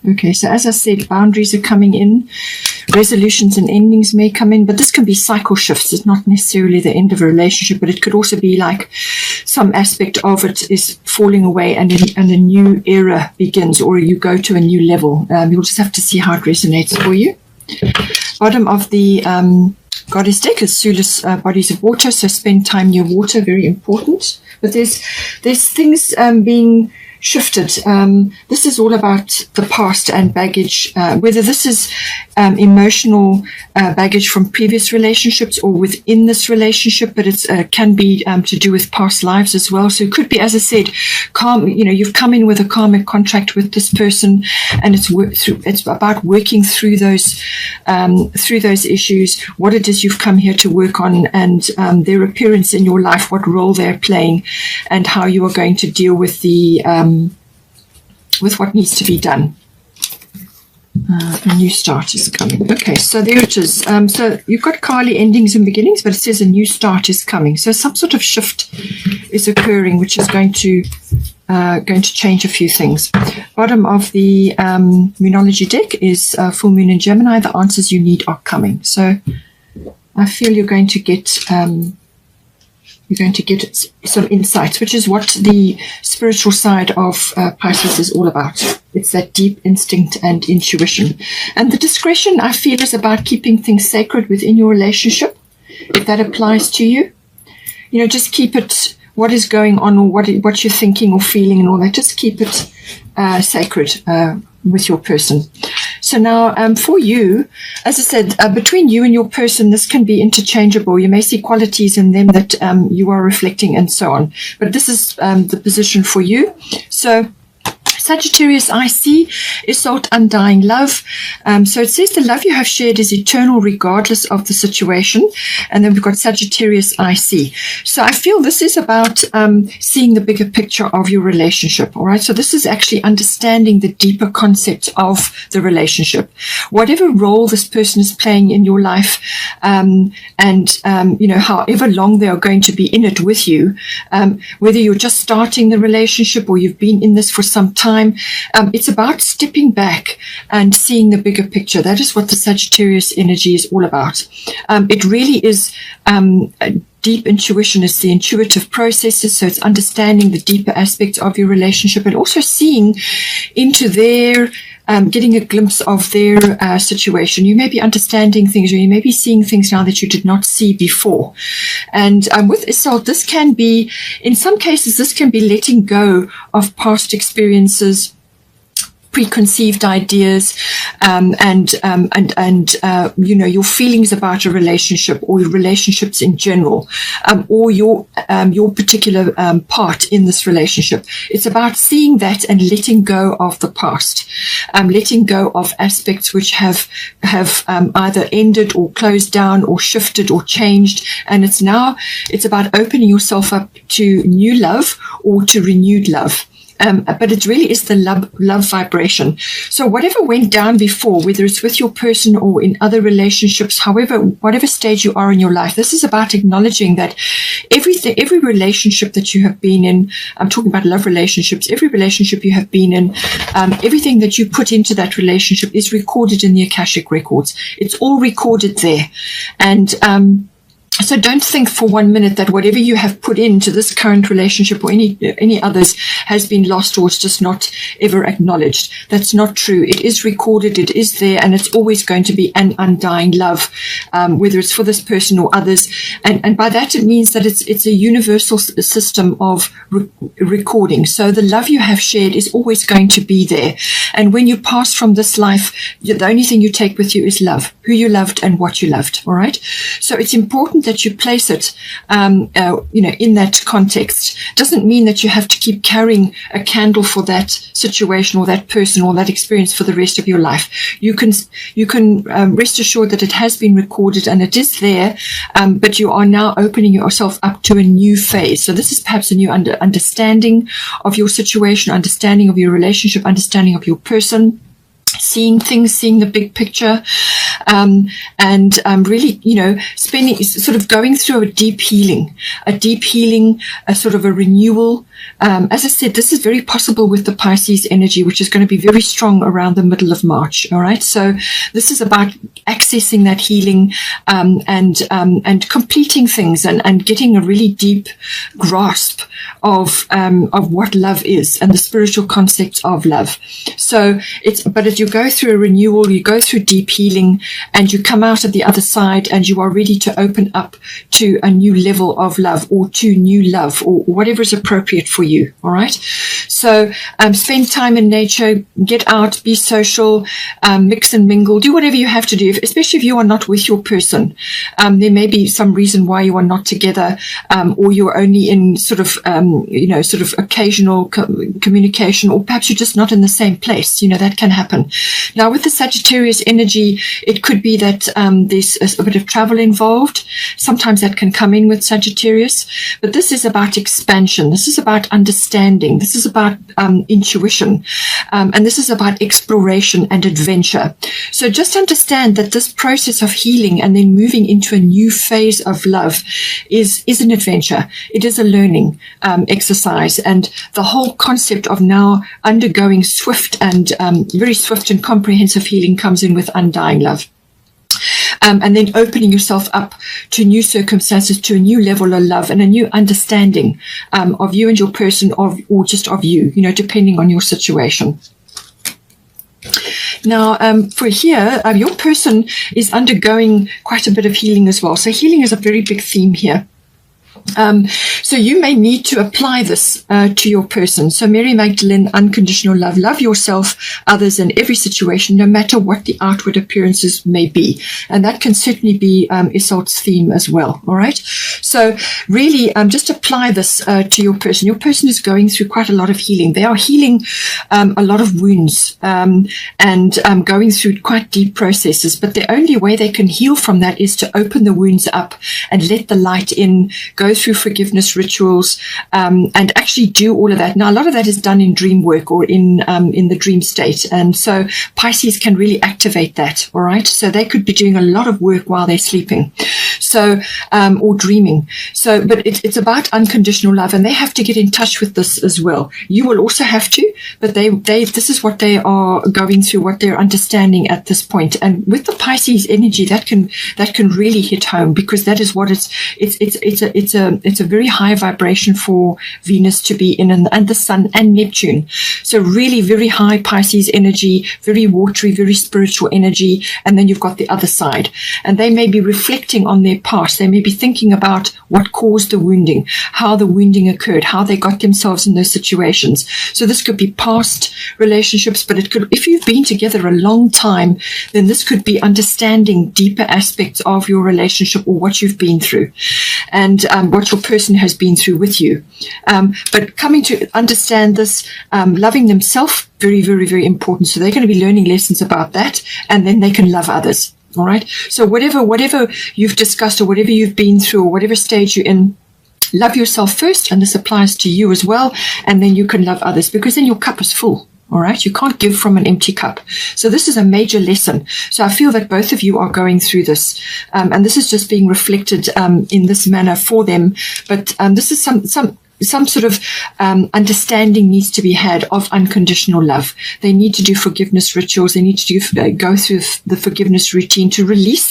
Okay, so as I said, boundaries are coming in, resolutions and endings may come in, but this can be cycle shifts. It's not necessarily the end of a relationship, but it could also be like some aspect of it is falling away and a new era begins, or you go to a new level. You'll just have to see how it resonates for you. Bottom of the Goddess deck is Soulless Bodies of Water, so spend time near water, very important. But there's things being shifted. This is all about the past and baggage, whether this is emotional baggage from previous relationships or within this relationship, but it can be to do with past lives as well. So it could be, as I said, you've come in with a karmic contract with this person, and it's about working through those issues, what it is you've come here to work on, and their appearance in your life, what role they're playing, and how you are going to deal with with what needs to be done. A new start is coming. Okay, so there it is. So you've got Kali endings and beginnings, but it says a new start is coming. So some sort of shift is occurring, which is going to change a few things. Bottom of the Moonology deck is Full Moon in Gemini. The answers you need are coming. So I feel you're going to get some insights, which is what the spiritual side of Pisces is all about. It's that deep instinct and intuition. And the discretion, I feel, is about keeping things sacred within your relationship. If that applies to you, just keep it, what is going on, or what you're thinking or feeling and all that, just keep it sacred with your person. So now for you, as I said, between you and your person, this can be interchangeable. You may see qualities in them that you are reflecting and so on. But this is the position for you. So Sagittarius, I see, Isolde, undying love. So it says the love you have shared is eternal regardless of the situation. And then we've got Sagittarius, I see. So I feel this is about seeing the bigger picture of your relationship. All right. So this is actually understanding the deeper concept of the relationship. Whatever role this person is playing in your life, however long they are going to be in it with you, whether you're just starting the relationship or you've been in this for some time, it's about stepping back and seeing the bigger picture. That is what the Sagittarius energy is all about. It really is deep intuition. It's the intuitive processes. So it's understanding the deeper aspects of your relationship and also seeing into their getting a glimpse of their situation. You may be understanding things, or you may be seeing things now that you did not see before. And with Isolde, this can be, in some cases, this can be letting go of past experiences, preconceived ideas, your feelings about a relationship or relationships in general, or your particular part in this relationship. It's about seeing that and letting go of the past, letting go of aspects which have either ended or closed down or shifted or changed. And it's about opening yourself up to new love or to renewed love. But it really is the love vibration. So whatever went down before, whether it's with your person or in other relationships, whatever stage you are in your life, this is about acknowledging that every relationship that you have been in, I'm talking about love relationships, every relationship you have been in, everything that you put into that relationship is recorded in the Akashic records. It's all recorded there. And so don't think for 1 minute that whatever you have put into this current relationship or any others has been lost or it's just not ever acknowledged. That's not true. It is recorded, it is there, and it's always going to be an undying love, whether it's for this person or others. And by that it means that it's a universal system of recording. So the love you have shared is always going to be there. And when you pass from this life, the only thing you take with you is love, who you loved and what you loved. All right. So it's important that you place it, in that context. Doesn't mean that you have to keep carrying a candle for that situation or that person or that experience for the rest of your life. You can rest assured that it has been recorded and it is there, but you are now opening yourself up to a new phase. So this is perhaps a new understanding of your situation, understanding of your relationship, understanding of your person, seeing things, seeing the big picture, and really, spending, sort of going through a deep healing, a sort of a renewal, As I said, this is very possible with the Pisces energy, which is going to be very strong around the middle of March. All right. So this is about accessing that healing, and completing things and getting a really deep grasp of what love is and the spiritual concept of love. So but as you go through a renewal, you go through deep healing, and you come out at the other side, and you are ready to open up to a new level of love, or to new love, or whatever is appropriate for you. All right. So spend time in nature, get out, be social, mix and mingle, do whatever you have to do, especially if you are not with your person. There may be some reason why you are not together, or you're only in sort of occasional communication, or perhaps you're just not in the same place. That can happen. Now, with the Sagittarius energy, it could be that there's a bit of travel involved. Sometimes that can come in with Sagittarius, but this is about expansion. This is about understanding. This is about intuition, and this is about exploration and adventure. So just understand that this process of healing and then moving into a new phase of love is an adventure. It is a learning exercise, and the whole concept of now undergoing swift and very swift and comprehensive healing comes in with undying love. And then opening yourself up to new circumstances, to a new level of love and a new understanding of you and your person, or just of you, depending on your situation. Now, for here, your person is undergoing quite a bit of healing as well. So healing is a very big theme here. So you may need to apply this to your person. So Mary Magdalene, unconditional love. Love yourself, others, and every situation, no matter what the outward appearances may be. And that can certainly be Isolde's theme as well. All right. So really, just apply this to your person. Your person is going through quite a lot of healing. They are healing a lot of wounds and going through quite deep processes. But the only way they can heal from that is to open the wounds up and let the light in, go through forgiveness rituals, and actually do all of that. Now, a lot of that is done in dream work or in the dream state. And so Pisces can really activate that. All right. So they could be doing a lot of work while they're sleeping. So, or dreaming. So, but it's about unconditional love, and they have to get in touch with this as well. You will also have to, but this is what they are going through, what they're understanding at this point. And with the Pisces energy, that can really hit home, because that is what it's a very high vibration for Venus to be in, and the Sun and Neptune. So really very high Pisces energy, very watery, very spiritual energy. And then you've got the other side, and they may be reflecting on their past. They may be thinking about what caused the wounding, how the wounding occurred, how they got themselves in those situations. So this could be past relationships, but it could, if you've been together a long time, then this could be understanding deeper aspects of your relationship, or what you've been through, and what your person has been through with you. But coming to understand this, loving themselves, very, very, very important. So they're going to be learning lessons about that, and then they can love others. All right. So whatever you've discussed, or whatever you've been through, or whatever stage you're in, love yourself first, and this applies to you as well. And then you can love others, because then your cup is full. All right. You can't give from an empty cup. So this is a major lesson. So I feel that both of you are going through this, and this is just being reflected in this manner for them. But this is some sort of understanding needs to be had of unconditional love. They need to do forgiveness rituals. They need to go through the forgiveness routine to release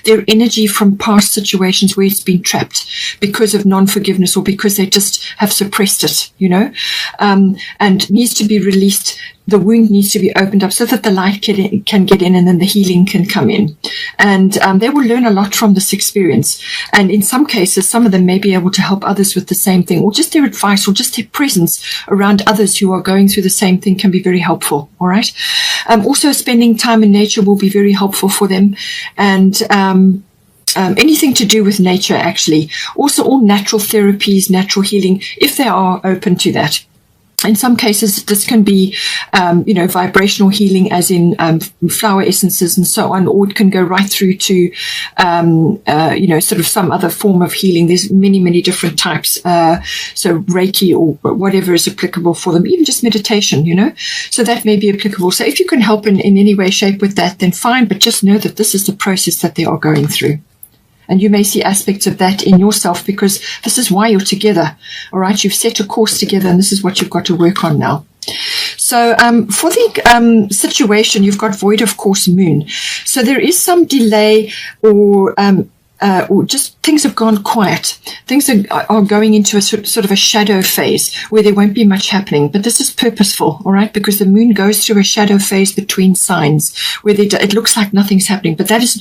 their energy from past situations where it's been trapped because of non-forgiveness, or because they just have suppressed it, and needs to be released. The wound needs to be opened up so that the light can get in, and then the healing can come in. And they will learn a lot from this experience. And in some cases, some of them may be able to help others with the same thing, or just their advice, or just their presence around others who are going through the same thing can be very helpful. All right. Also, spending time in nature will be very helpful for them. And anything to do with nature, actually. Also, all natural therapies, natural healing, if they are open to that. In some cases, this can be, vibrational healing, as in flower essences and so on, or it can go right through to, sort of some other form of healing. There's many, many different types. So Reiki, or whatever is applicable for them, even just meditation, so that may be applicable. So if you can help in any way, shape with that, then fine, but just know that this is the process that they are going through. And you may see aspects of that in yourself, because this is why you're together. All right. You've set a course together, and this is what you've got to work on now. So for the situation, you've got void of course moon. So there is some delay, or just things have gone quiet. Things are going into a sort of a shadow phase where there won't be much happening. But this is purposeful, all right, because the moon goes through a shadow phase between signs where it looks like nothing's happening. But that is,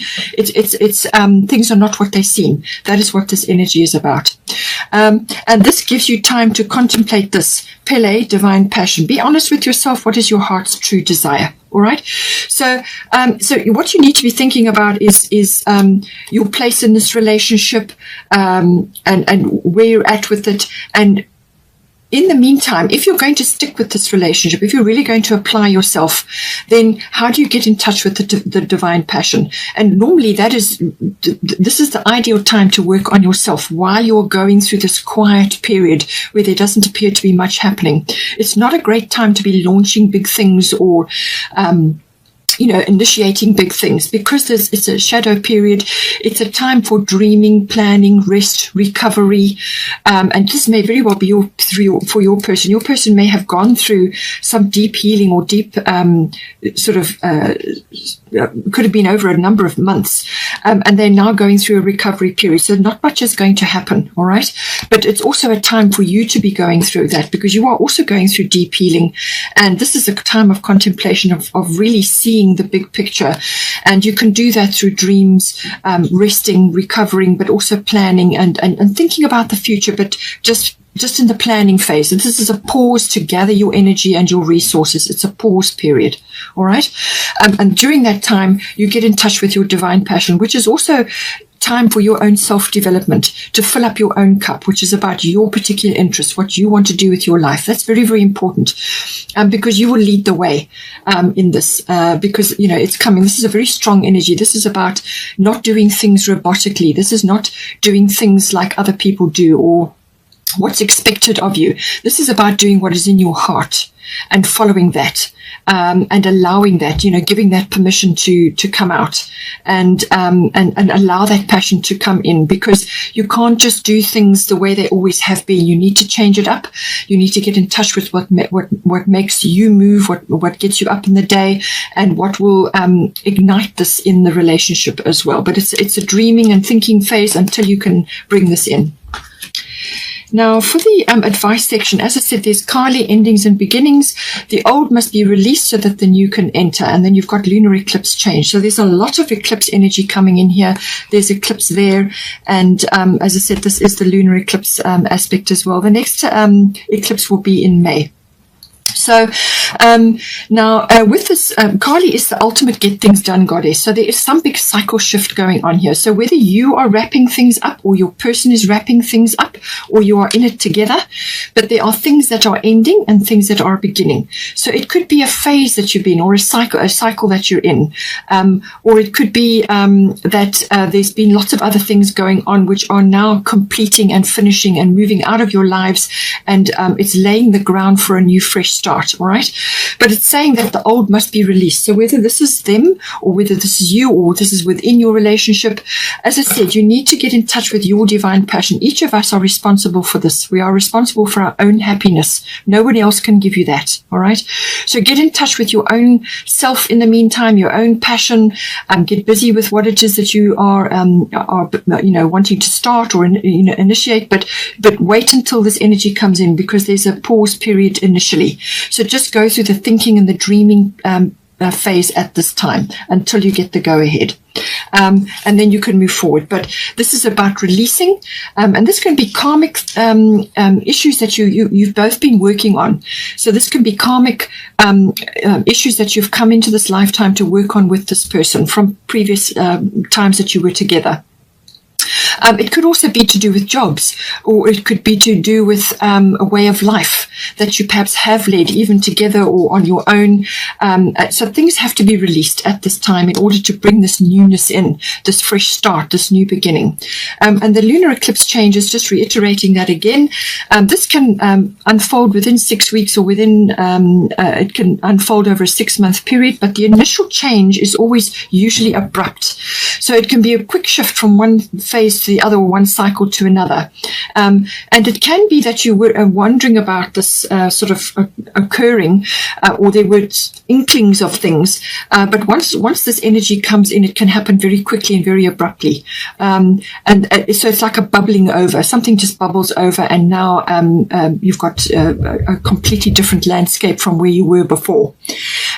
things are not what they seem. That is what this energy is about. And this gives you time to contemplate this. Pele, divine passion. Be honest with yourself. What is your heart's true desire? All right. So what you need to be thinking about is your place in this relationship, and where you're at with it. And in the meantime, if you're going to stick with this relationship, if you're really going to apply yourself, then how do you get in touch with the divine passion? And normally this is the ideal time to work on yourself while you're going through this quiet period where there doesn't appear to be much happening. It's not a great time to be launching big things or initiating big things, because it's a shadow period. It's a time for dreaming, planning, rest, recovery. And this may very well be for your person. Your person may have gone through some deep healing or deep could have been over a number of months. And they're now going through a recovery period. So not much is going to happen. All right. But it's also a time for you to be going through that, because you are also going through deep healing. And this is a time of contemplation, of really seeing the big picture. And you can do that through dreams, resting, recovering, but also planning and thinking about the future, but just in the planning phase. And this is a pause to gather your energy and your resources. It's a pause period. All right. And during that time, you get in touch with your divine passion, which is also time for your own self-development, to fill up your own cup, which is about your particular interests, what you want to do with your life. That's very, very important, because you will lead the way in this, because, it's coming. This is a very strong energy. This is about not doing things robotically. This is not doing things like other people do or what's expected of you. This is about doing what is in your heart and following that, and allowing that, giving that permission to come out, and allow that passion to come in, because you can't just do things the way they always have been. You need to change it up. You need to get in touch with what makes you move, what gets you up in the day, and what will ignite this in the relationship as well. But it's a dreaming and thinking phase until you can bring this in. Now, for the advice section, as I said, there's Kali, endings and beginnings. The old must be released so that the new can enter. And then you've got lunar eclipse change. So there's a lot of eclipse energy coming in here. There's eclipse there. And as I said, this is the lunar eclipse aspect as well. The next eclipse will be in May. So now with this, Kali is the ultimate get things done goddess. So there is some big cycle shift going on here. So whether you are wrapping things up or your person is wrapping things up or you are in it together, but there are things that are ending and things that are beginning. So it could be a phase that you've been, or a cycle that you're in, or it could be that there's been lots of other things going on which are now completing and finishing and moving out of your lives, and it's laying the ground for a new fresh start. All right. But it's saying that the old must be released. So whether this is them or whether this is you or this is within your relationship, as I said, you need to get in touch with your divine passion. Each of us are responsible for this. We are responsible for our own happiness. Nobody else can give you that. All right. So get in touch with your own self in the meantime, your own passion. Get busy with what it is that you are wanting to start or initiate, but wait until this energy comes in, because there's a pause period initially. So just go through the thinking and the dreaming phase at this time until you get the go ahead. And then you can move forward. But this is about releasing, and this can be karmic issues that you've both been working on. So this can be karmic issues that you've come into this lifetime to work on with this person from previous times that you were together. It could also be to do with jobs, or it could be to do with a way of life that you perhaps have led, even together or on your own. So things have to be released at this time in order to bring this newness in, this fresh start, this new beginning. And the lunar eclipse change is just reiterating that again. This can unfold within 6 weeks, or within it can unfold over a 6-month period, but the initial change is always usually abrupt. So it can be a quick shift from one phase to the other, or one cycle to another. And it can be that you were wondering about this sort of occurring, or there were inklings of things. But once this energy comes in, it can happen very quickly and very abruptly. So it's like a bubbling over. Something just bubbles over, and now you've got a completely different landscape from where you were before.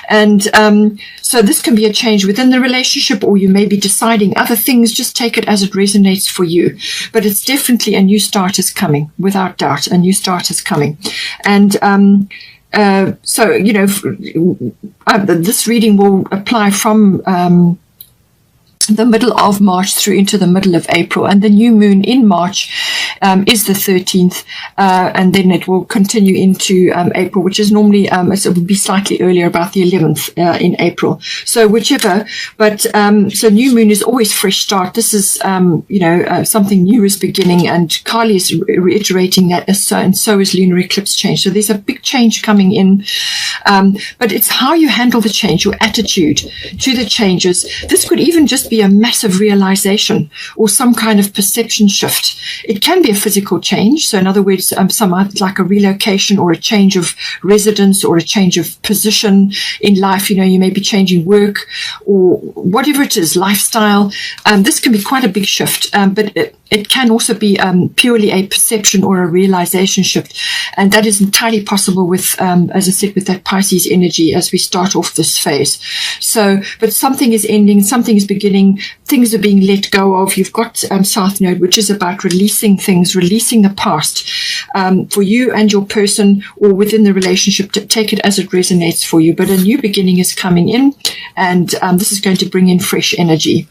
And so this can be a change within the relationship, or you may be deciding other things. Just take it as it resonates for you. But it's definitely a new start is coming, without doubt. A new start is coming. And so, you know, this reading will apply from the middle of March through into the middle of April, and the new moon in March is the 13th, and then it will continue into April, which is normally it would be slightly earlier, about the 11th in April. So whichever, but so new moon is always fresh start. This is something new is beginning, and Kali is reiterating that, and so is lunar eclipse change. So there's a big change coming in, but it's how you handle the change, your attitude to the changes. This could even just be a massive realization or some kind of perception shift. It can be a physical change. So in other words, like a relocation, or a change of residence, or a change of position in life. You know, you may be changing work, or whatever it is, lifestyle. This can be quite a big shift, but it can also be purely a perception or a realization shift. And that is entirely possible with, as I said, with that Pisces energy as we start off this phase. So, but something is ending, something is beginning, things are being let go of. You've got South Node, which is about releasing things, releasing the past for you and your person, or within the relationship. To take it as it resonates for you. But a new beginning is coming in, and this is going to bring in fresh energy.